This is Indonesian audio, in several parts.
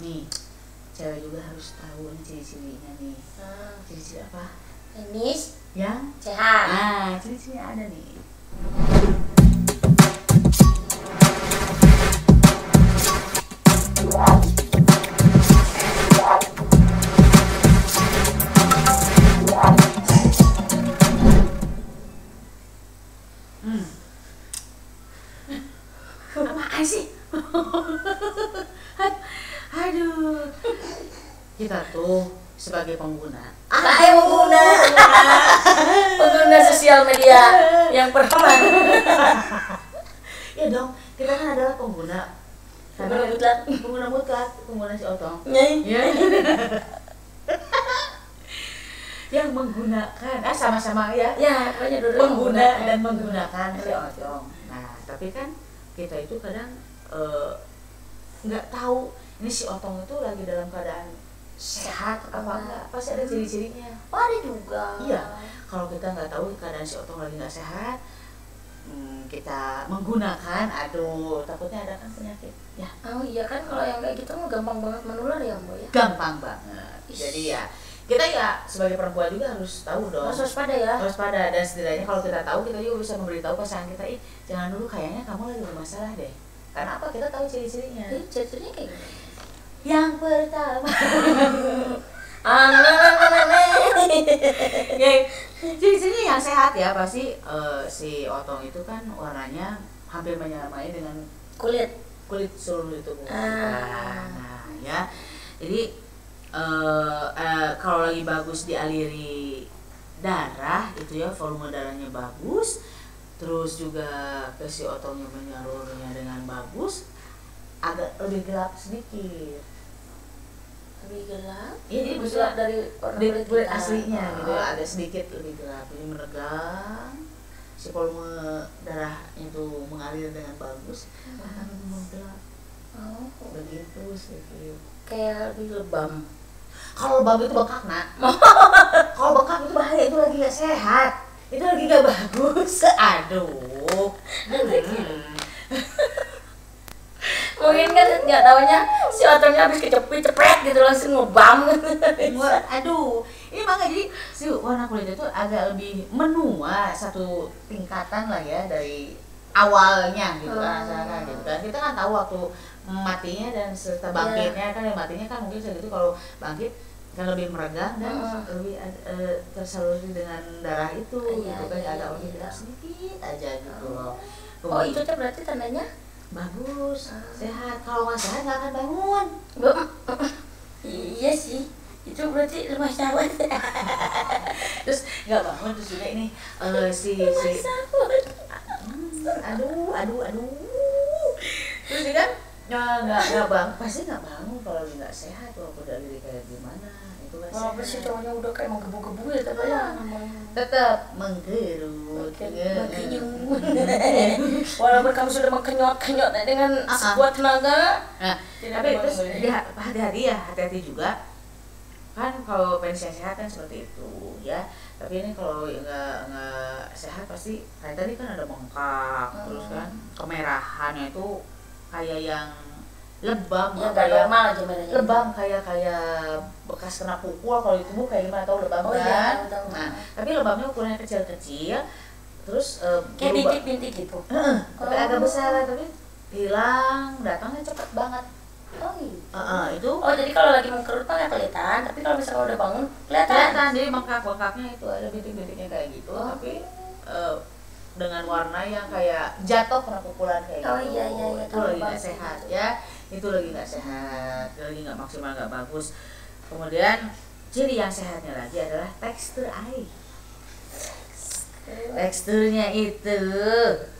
nih cewek juga harus tahu nih ciri-cirinya nih. Ciri-ciri apa? Manis, Yang sehat. nah ciri-cirinya ada nih. Apaan sih? Aduh, kita tuh sebagai pengguna Pengguna sosial media yang pertama. ya dong, kita kan adalah pengguna mutlak, pengguna si Otong ya. Yang menggunakan sama-sama ya Pokoknya dulu pengguna dan menggunakan si Otong. Nah tapi kan kita itu kadang nggak tahu ini si Otong itu lagi dalam keadaan sehat apa enggak, pasti ada ciri-cirinya. Ada juga. Iya, kalau kita nggak tahu keadaan si Otong lagi nggak sehat, kita menggunakan, aduh takutnya ada kan penyakit ya. Oh iya kan, kalau yang kayak gitu mah gampang banget menular ya Mbak ya. Gampang banget. Jadi ya kita ya sebagai perempuan juga harus tahu dong. Harus waspada ya. Harus waspada, dan setidaknya kalau kita tahu, kita juga bisa memberitahu pasangan kita, jangan dulu, kayaknya kamu lagi bermasalah deh. Karena apa? Kita tahu ciri-cirinya. Ciri-cirinya kayak gimana? Yang pertama, ciri-cirinya yang sehat ya pasti si Otong itu kan warnanya hampir menyamai dengan Kulit seluruh tubuh kita. Nah ya, jadi kalau lagi bagus dialiri darah itu ya, volume darahnya bagus, terus juga ke si Otongnya menyalurnya dengan bagus, agak lebih gelap sedikit. lebih gelap. Ini gelap dari warna kulit aslinya gitu ya, agak sedikit lebih gelap. Ini menegang, si volume darah itu mengalir dengan bagus, akan lebih menggelap. Begitu sedikit. Kayak lebih lebam. Kalau lebam itu bengkak nak. Kalau bengkak itu bahaya, itu lagi nggak sehat, itu lagi nggak bagus. Aduh. Mungkin kan nggak taunya si Otongnya habis cepet gitu langsung ngebam. Aduh, ini makanya jadi si warna kulit itu agak lebih menua satu tingkatan lah ya dari awalnya gitu kan, asalkan gitu kan. Kita kan tahu waktu matinya dan serta bangkitnya kan, yang matinya kan mungkin segitu, kalau bangkit kan lebih meregang dan lebih tersaluri dengan darah itu gitu kan, agak lebih gelap sedikit aja gitu loh. Oh itu tuh berarti tandanya bagus, sehat. Kalau nggak sehat nggak akan bangun. Iya sih, itu berarti lemah syahwat. Terus nggak bangun, terus juga ini si aduh terus juga nggak bangun, pasti nggak bangun kalau nggak sehat, walaupun dari kayak gimana itu nggak sehat. Walaupun si cowoknya udah kayak menggebu-gebu ya, tapi ya tetap menggerut, walaupun kamu sudah mengkenyot dengan sekuat tenaga. Nah, tapi terus hati-hati juga kan, kalau pengen sehat kan seperti itu ya. Tapi ini kalau nggak sehat pasti kayak tadi kan ada bengkak, terus kan kemerahannya itu kayak yang lebam ya, kayak normal aja merahnya. Lebam kayak bekas kena pukul. Kalau di tubuh kayak gimana, tahu lebam kan? Iya, Nah tapi lebamnya ukurannya kecil-kecil, terus kayak bintik-bintik gitu. tapi agak besar, tapi hilang, datangnya cepat banget. Oh iya. Itu. Oh jadi kalau lagi mengkerut mah nggak kelihatan, tapi kalau misalnya udah bangun kelihatan. Jadi bengkak-bengkaknya itu ada bintik-bintiknya kayak gitu, tapi dengan warna yang kayak jatuh kena pukulan kayak gitu. Iya. Itu lagi nggak sehat ya. Itu lagi nggak sehat, lagi nggak maksimal, nggak bagus. Kemudian ciri yang sehatnya lagi adalah tekstur air. Teksturnya itu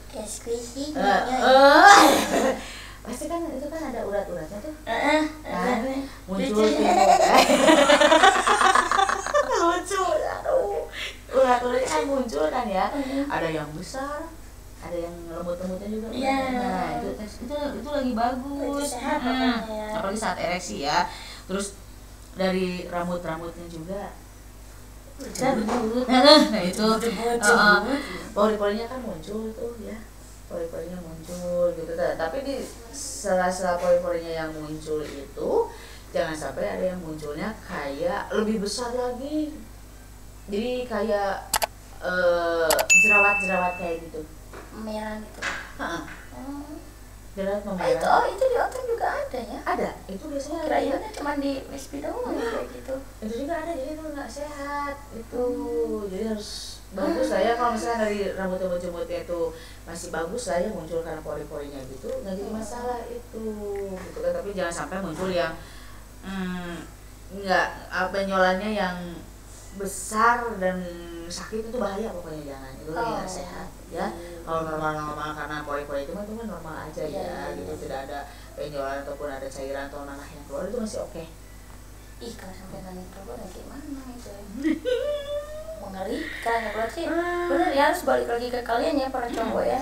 Kayak squishy. pasti kan itu kan ada urat-uratnya tuh. Muncul lucu, aduh, urat-uratnya kan muncul kan ya. Ada yang besar, ada yang lembut-lembutnya juga. Nah itu lagi bagus. Apalagi saat ereksi ya. Terus dari rambutnya juga. Nah itu pori-porinya kan muncul tuh ya. Pori-porinya muncul gitu. Tapi di sela-sela pori-porinya yang muncul itu sampai ada yang munculnya kayak lebih besar lagi, jadi kayak jerawat-jerawat kayak gitu. Merah gitu. Heeh. Oh. Jerawat Itu memerah. itu di otak juga ada ya? Ada, itu biasanya ada. Kirainnya cuma di MSP doang kayak gitu. Itu juga ada, jadi itu nggak sehat itu. Jadi harus bagus lah ya, kalau misalnya dari rambut-rambutnya itu masih bagus lah ya, muncul karena pori-porinya gitu, nggak jadi masalah itu gitu kan. Tapi jangan sampai muncul yang nggak benjolannya yang besar dan sakit, itu bahaya pokoknya, jangan, itu lagi nggak sehat ya. Kalau normal-normal karena pori-pori itu mah normal aja ya, gitu, tidak ada benjolan ataupun ada cairan atau nanah yang keluar, itu masih oke. Ih, kalau sampai nanti keluar gimana itu ya? Mengerikan ya, berarti bener ya, harus balik lagi ke kalian ya para cowok ya.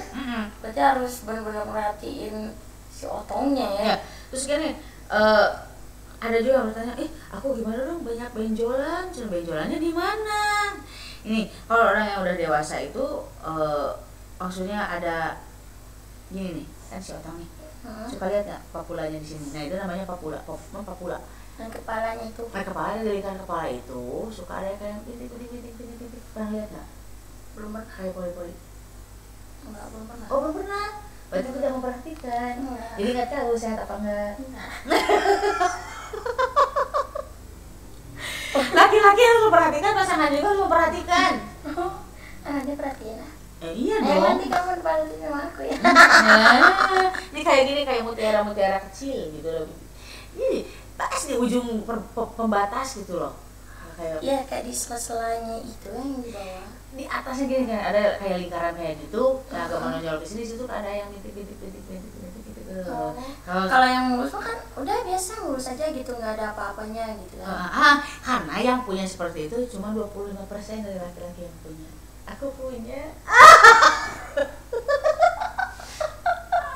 Berarti harus benar-benar merhatiin si otongnya ya. Ya, terus gini, ada juga yang bertanya, aku gimana dong banyak benjolan, cuma benjolannya di mana? Ini kalau orang yang udah dewasa itu maksudnya ada gini nih, kan si otong nih. Suka lihat nggak papulanya di sini? Nah, itu namanya papula. Papula. Dan kepalanya itu. Nah, kepalanya dari lingkaran kepala itu suka ada kayak bintik. Pernah lihat nggak? Belum pernah. Kayak pori-pori. Enggak, belum pernah. Oh, belum pernah. Berarti tidak memperhatikan. Jadi nggak tahu sehat apa enggak. Laki-laki harus memperhatikan, pasangan juga harus memperhatikan. Dia perhatiin lah. Iya dong. Nanti kamu balik sama aku ya. Ini kayak gini, kayak mutiara-mutiara kecil gitu loh. Ini pas di ujung pembatas gitu loh. Iya, kayak di sela-selanya itu yang di bawah. Di atasnya gini kan ada kayak lingkaran kayak gitu. Nah, agak menonjol ke sini, situ ada yang bintik gitu. Kalau yang mulus kan udah biasa mulus aja gitu, nggak ada apa-apanya gitu kan. Karena yang punya seperti itu cuma 25% dari laki-laki yang punya. Aku punya.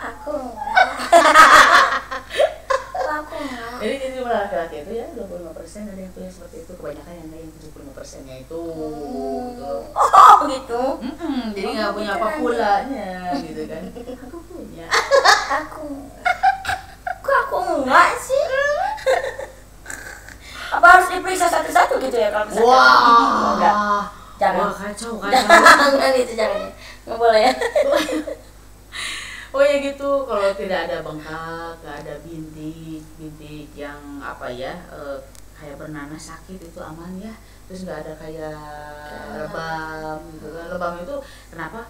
Aku enggak. Jadi laki-laki itu ya 25% ada yang punya seperti itu, kebanyakan yang lain 75%-nya itu. Gitu. Oh gitu. Jadi nggak punya papulanya gitu kan. Aku punya. Kok aku enggak sih? Apa harus diperiksa satu-satu gitu ya kalau misalkan? Enggak. Jangan. Wah, kacau. Jangan itu, jangan. Nggak boleh ya. Oh ya gitu, kalau tidak ada bengkak, nggak ada bintik yang apa ya, kayak bernanah sakit, itu aman ya. Terus nggak ada kayak lebam gitu kan. Lebam itu kenapa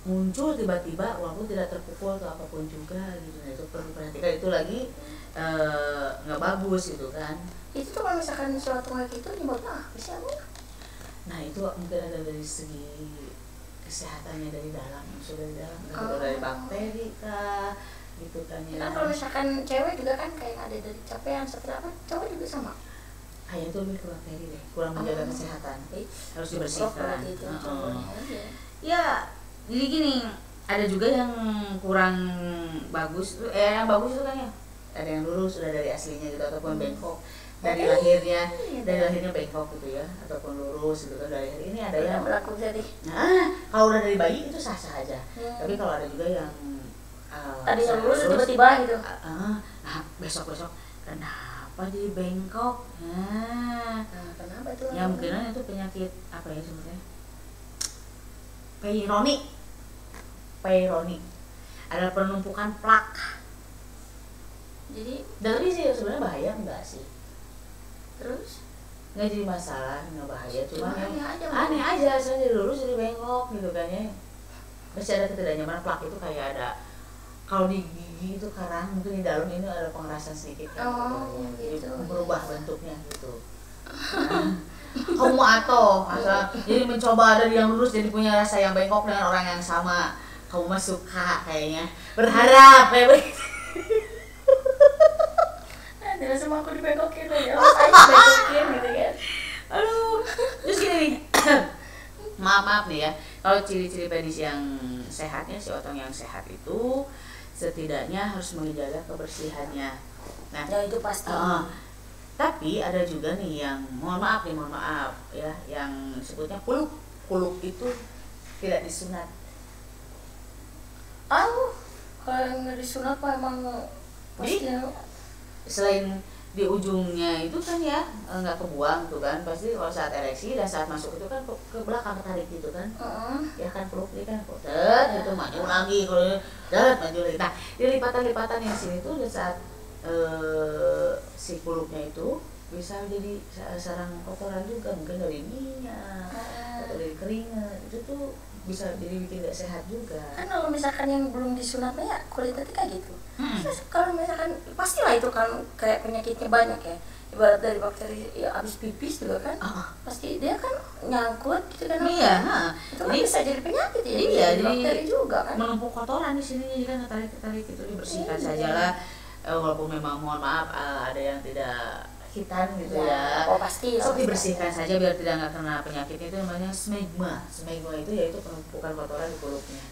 muncul tiba-tiba walaupun tidak terpukul atau apapun juga gitu. Nah, itu perlu perhatikan, itu lagi nggak bagus gitu kan. Itu tuh kalau misalkan suatu kayak gitu nyebabnya apa sih, Bu? Nah, itu mungkin ada dari segi kesehatannya dari dalam, dari bakteri kah gitu kan ya. Kan kalau misalkan cewek juga kan kayak ada dari capean setelah apa, cowok juga sama. Kayak itu lebih ke bakteri deh, kurang menjaga kesehatan, harus dibersihkan. Ya, jadi gini, ada juga yang kurang bagus, yang bagus itu kan ya, ada yang lurus sudah dari aslinya gitu ataupun bengkok. Dari lahirnya bengkok gitu ya, ataupun lurus gitu kan dari lahir. Ini ada yang berlaku jadi. Nah, kalau udah dari bayi itu sah-sah aja. Tapi kalau ada juga yang tadi lurus tiba-tiba gitu. Nah, besok kenapa jadi bengkok? Nah, kenapa tuh? Ya mungkin itu penyakit apa ya sebenarnya? Peyronie. Ada penumpukan plak. Jadi, tapi sih sebenarnya bahaya enggak sih? Terus nggak jadi masalah, nggak bahaya, cuma aneh aja jadi lurus jadi bengkok gitu kan ya. Masih ada ketidaknyamanan, plak itu kayak ada kalau di gigi itu karang, mungkin di dalam ini ada pengerasan sedikit kan, gitu. Jadi berubah bentuknya gitu. Nah, kamu atau jadi mencoba dari yang lurus jadi punya rasa yang bengkok dengan orang yang sama, kamu mah suka kayaknya, berharap kayak begitu. Tidak semua aku dibengkokin ya, saya dibengkokin gitu kan. Aduh, terus gini nih, maaf nih ya, kalau ciri-ciri penis yang sehatnya, si otong yang sehat itu setidaknya harus menjaga kebersihannya. Nah, ya itu pasti. Tapi ada juga nih yang mohon maaf ya, yang sebutnya kuluk itu tidak disunat. Kalau yang nggak disunat pak emang pasti. Selain di ujungnya itu kan ya nggak kebuang tuh kan, pasti kalau saat ereksi dan saat masuk itu kan ke belakang ketarik gitu kan, ya kan peluk dia kan itu maju lagi kalau maju lagi. Nah di lipatan-lipatan yang sini tuh di saat si peluknya itu bisa jadi sarang kotoran juga, mungkin dari minyak atau dari keringat, itu tuh bisa jadi bikin gak sehat juga. Kan kalau misalkan yang belum disunatnya ya kulitnya kayak gitu. Terus kalau misalkan pastilah itu kan kayak penyakitnya banyak ya. Ibarat dari bakteri ya abis pipis juga kan. Pasti dia kan nyangkut gitu kan. Iya, itu kan bisa jadi penyakit ya. Iya, jadi bakteri juga kan. Menumpuk kotoran di sini kan, tarik itu dibersihkan sajalah. Walaupun memang mohon maaf ada yang tidak hitam gitu ya. Oh pasti. Sok dibersihkan saja biar tidak nggak kena penyakitnya, itu namanya smegma. Smegma itu yaitu penumpukan kotoran di kulitnya.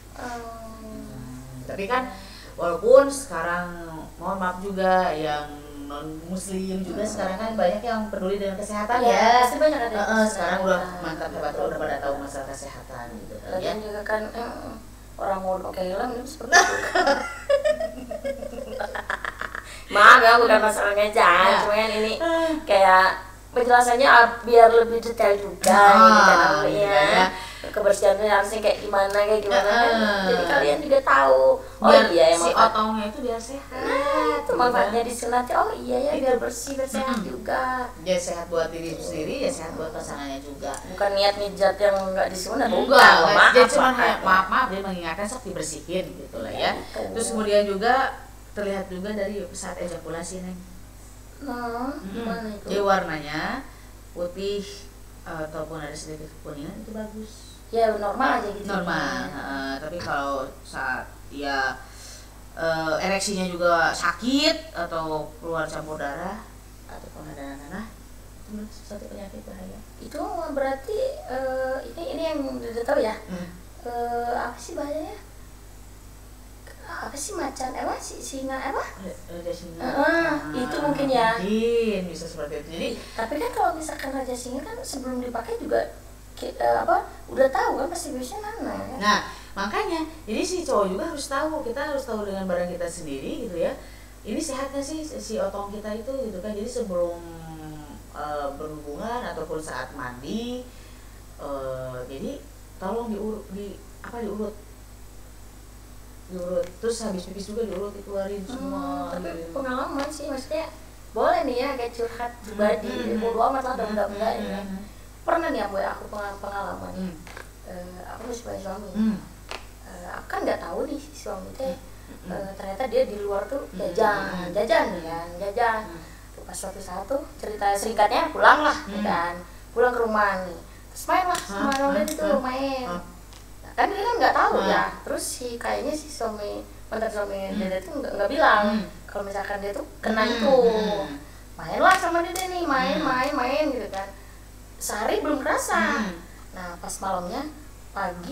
Tapi kan walaupun sekarang mohon maaf juga yang non muslim juga sekarang kan banyak yang peduli dengan kesehatan ya. Pasti banyak ada. Sekarang udah mantap hebat, udah pada tahu masalah kesehatan gitu kan ya. Dan juga kan orang mau pakai helm itu seperti itu. Maaf ya, bukan masalah ngejat, cuman ini kayak penjelasannya biar lebih detail juga gitu kan ya. Kebersihannya harusnya kayak gimana kan. Jadi kalian juga tahu. Biar iya si otongnya itu biar sehat. Nah, itu manfaatnya disunat. Oh iya ya, biar bersih, biar sehat juga. Dia sehat buat diri sendiri, ya sehat buat pasangannya juga. Bukan niat mijat yang nggak disunat. Enggak, dia cuma maaf dia mengingatkan sok dibersihin gitu lah ya. Terus kemudian juga terlihat juga dari saat ejakulasi Neng. Gimana itu? Jadi warnanya putih ataupun ada sedikit kekuningan itu bagus. Ya normal aja gitu. Normal. Tapi kalau saat ya ereksinya juga sakit atau keluar campur darah ataupun ada nanah, itu satu penyakit bahaya. Itu berarti ini yang udah tahu ya. Apa sih bahayanya? Apa sih macan singa apa? Raja singa. Itu mungkin ya. Mungkin bisa seperti itu. Jadi tapi kan kalau misalkan raja singa kan sebelum dipakai juga udah tahu kan pasti biasanya mana kan? Nah makanya jadi si cowok juga harus tahu, kita harus tahu dengan barang kita sendiri gitu ya, ini sehat nggak sih si otong kita itu gitu kan. Jadi sebelum berhubungan ataupun saat mandi, jadi tolong diurut, terus habis pipis juga diurut, dikeluarin semua. Tapi pengalaman sih maksudnya boleh nih ya kayak curhat pribadi, bodo amat lah benda-benda ya. Pernah nih aku pengalaman. Aku masih punya suami. Aku kan nggak tahu nih si suami teh ternyata dia di luar tuh jajan kan. Pas suatu saat tuh cerita singkatnya pulang lah kan, pulang ke rumah nih, terus main lah sama orang itu main. Kan dia kan nggak tahu ya, terus kayaknya si mantan suami dia tuh nggak bilang kalau misalkan dia tuh kena itu. Mainlah sama dia nih, main gitu kan, sehari belum kerasa. Nah pas malamnya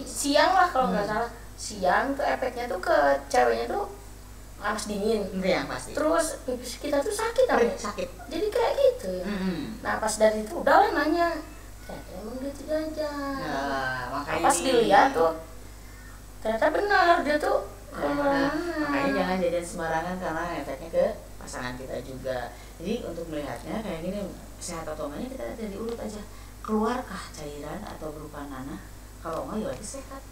siang lah kalau nggak salah, siang tuh efeknya tuh ke ceweknya tuh panas dingin. Yang pasti. Terus pipis kita tuh sakit sakit. Jadi kayak gitu ya. Nah pas dari itu udah nanya, emang dia tuh jajan. Makanya pas dilihat tuh ternyata benar dia tuh makanya jangan jajan sembarangan karena efeknya ke pasangan kita juga. Jadi untuk melihatnya kayak gini, sehat atau enggaknya kita dari urut aja, keluarkah cairan atau berupa nanah, kalau enggak ya berarti sehat.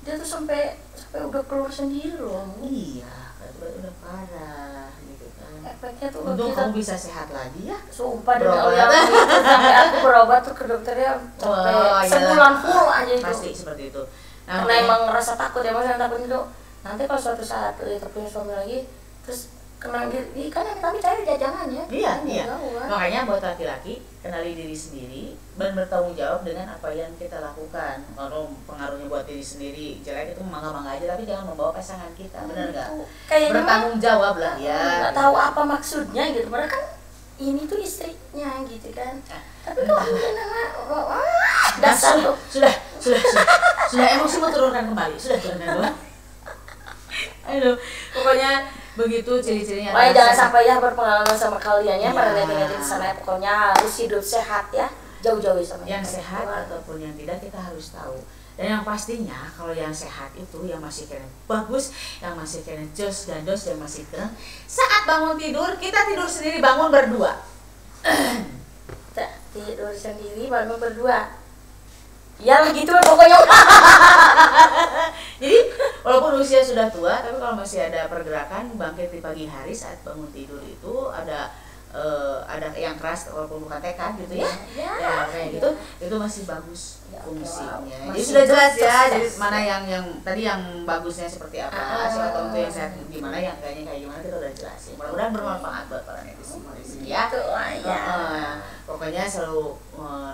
Dia tuh sampai udah keluar sendiri loh. Iya, itu udah parah gitu kan. Efeknya tuh untung kamu bisa sehat lagi ya. Sumpah demi Allah, sampai aku berobat tuh ke dokternya sampai sebulan full aja itu. Pasti seperti itu. Nah, karena emang ngerasa takut ya, maksudnya takut itu. Nanti kalau suatu saat kita punya suami lagi, terus kena kan yang kami cari jajangan ya. Iya. Makanya buat laki-laki kenali diri sendiri dan bertanggung jawab dengan apa yang kita lakukan. Kalau pengaruhnya buat diri sendiri jelek itu mangga-mangga aja, tapi jangan membawa pasangan kita, benar nggak? Bertanggung jawab lah ya. Nggak tahu apa maksudnya gitu, padahal kan ini tuh istrinya gitu kan. Tapi kalau dasar tuh sudah emosi mau turunkan kembali, sudah turunkan dulu. Aduh, pokoknya begitu ciri-cirinya. Pokoknya jangan sampai ya berpengalaman sama kalian ya, para netizen di sana. Pokoknya harus hidup sehat ya, jauh-jauh sama yang sehat ataupun yang tidak, kita harus tahu. Dan yang pastinya kalau yang sehat itu yang masih kena bagus, yang masih kena jos gandos, yang masih kena saat bangun tidur kita tidur sendiri bangun berdua. Tidur sendiri bangun berdua. Iyalah gitu pokoknya. Jadi walaupun usia sudah tua, tapi kalau masih ada pergerakan bangkit di pagi hari saat bangun tidur itu ada yang keras walaupun bukan tekad gitu ya, kayak gitu itu masih bagus fungsinya. Jadi sudah jelas ya, jadi mana yang tadi yang bagusnya seperti apa, atau untuk yang sehat gimana, yang kayaknya kayak gimana kita udah jelasin. Mudah-mudahan bermanfaat buat para netizen di sini ya. Pokoknya selalu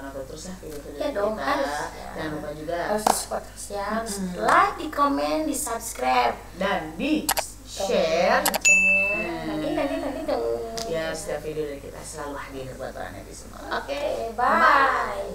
nonton terus lah video-video kita. Jangan lupa juga harus support terus ya, like, di komen, di subscribe dan di share. Nanti dong. Ya, setiap video dari kita selalu hadir buat para netizen. Oke, bye.